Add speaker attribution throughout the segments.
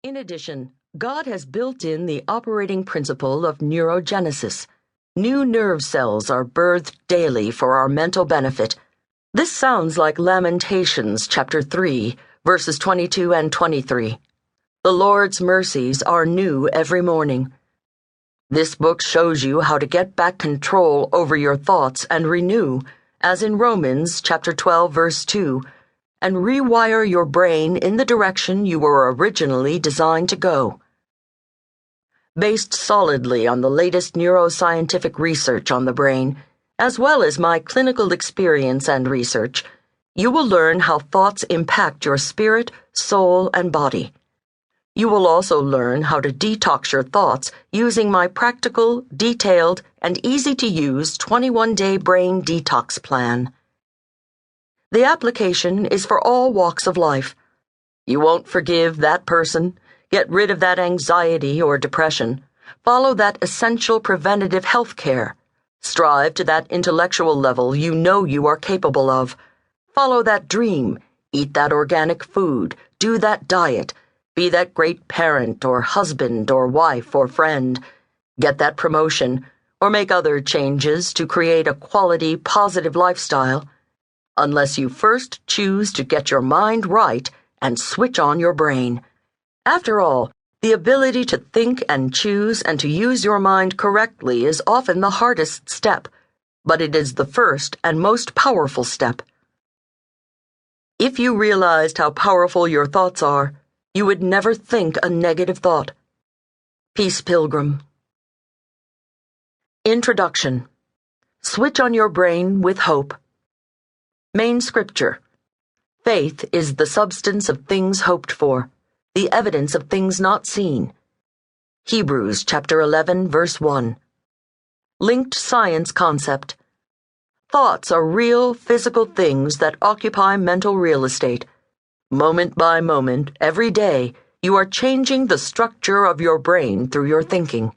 Speaker 1: In addition, God has built in the operating principle of neurogenesis. New nerve cells are birthed daily for our mental benefit. This sounds like Lamentations chapter 3, verses 22 and 23. The Lord's mercies are new every morning. This book shows you how to get back control over your thoughts and renew, as in Romans chapter 12, verse 2, and rewire your brain in the direction you were originally designed to go. Based solidly on the latest neuroscientific research on the brain, as well as my clinical experience and research, you will learn how thoughts impact your spirit, soul, and body. You will also learn how to detox your thoughts using my practical, detailed, and easy-to-use 21-day brain detox plan. The application is for all walks of life. You won't forgive that person, get rid of that anxiety or depression, follow that essential preventative health care, strive to that intellectual level you know you are capable of, follow that dream, eat that organic food, do that diet, be that great parent or husband or wife or friend, get that promotion, or make other changes to create a quality, positive lifestyle, unless you first choose to get your mind right and switch on your brain. After all, the ability to think and choose and to use your mind correctly is often the hardest step, but it is the first and most powerful step. If you realized how powerful your thoughts are, you would never think a negative thought. Peace, Pilgrim. Introduction. Switch on your brain with hope. Main scripture. Faith is the substance of things hoped for, the evidence of things not seen. Hebrews chapter 11, verse 1. Linked science concept. Thoughts are real, physical things that occupy mental real estate. Moment by moment, every day, you are changing the structure of your brain through your thinking.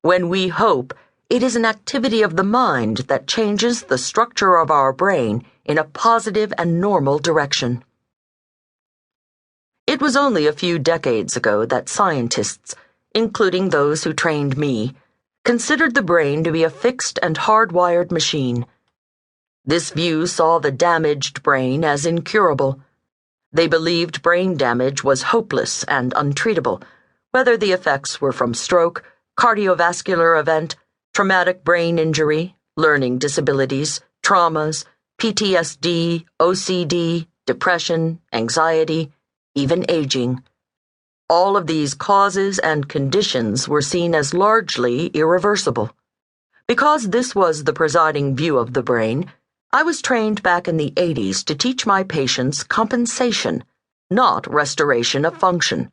Speaker 1: When we hope, it is an activity of the mind that changes the structure of our brain in a positive and normal direction. It was only a few decades ago that scientists, including those who trained me, considered the brain to be a fixed and hardwired machine. This view saw the damaged brain as incurable. They believed brain damage was hopeless and untreatable, whether the effects were from stroke, cardiovascular event, traumatic brain injury, learning disabilities, traumas, PTSD, OCD, depression, anxiety, even aging. All of these causes and conditions were seen as largely irreversible. Because this was the presiding view of the brain, I was trained back in the 80s to teach my patients compensation, not restoration of function.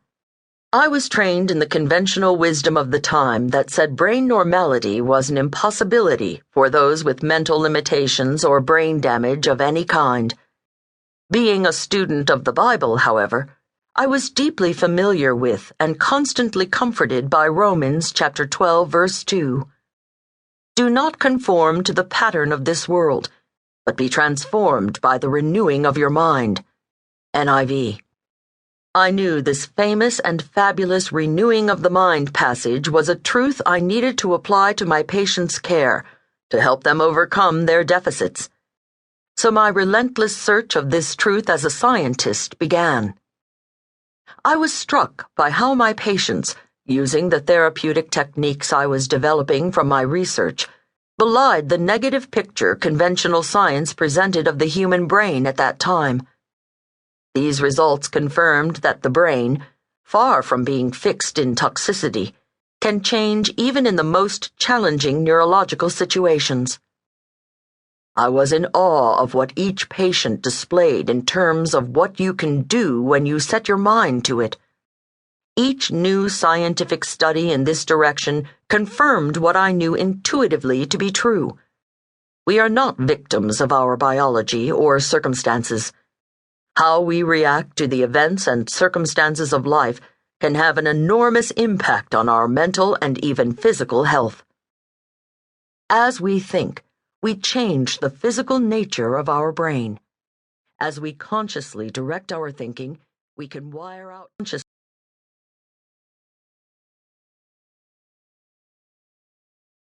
Speaker 1: I was trained in the conventional wisdom of the time that said brain normality was an impossibility for those with mental limitations or brain damage of any kind. Being a student of the Bible, however, I was deeply familiar with and constantly comforted by Romans chapter 12, verse 2. Do not conform to the pattern of this world, but be transformed by the renewing of your mind. NIV. I knew this famous and fabulous renewing of the mind passage was a truth I needed to apply to my patients' care to help them overcome their deficits. So my relentless search of this truth as a scientist began. I was struck by how my patients, using the therapeutic techniques I was developing from my research, belied the negative picture conventional science presented of the human brain at that time. These results confirmed that the brain, far from being fixed in toxicity, can change even in the most challenging neurological situations. I was in awe of what each patient displayed in terms of what you can do when you set your mind to it. Each new scientific study in this direction confirmed what I knew intuitively to be true. We are not victims of our biology or circumstances. How we react to the events and circumstances of life can have an enormous impact on our mental and even physical health. As we think, we change the physical nature of our brain. As we consciously direct our thinking, we can wire out conscious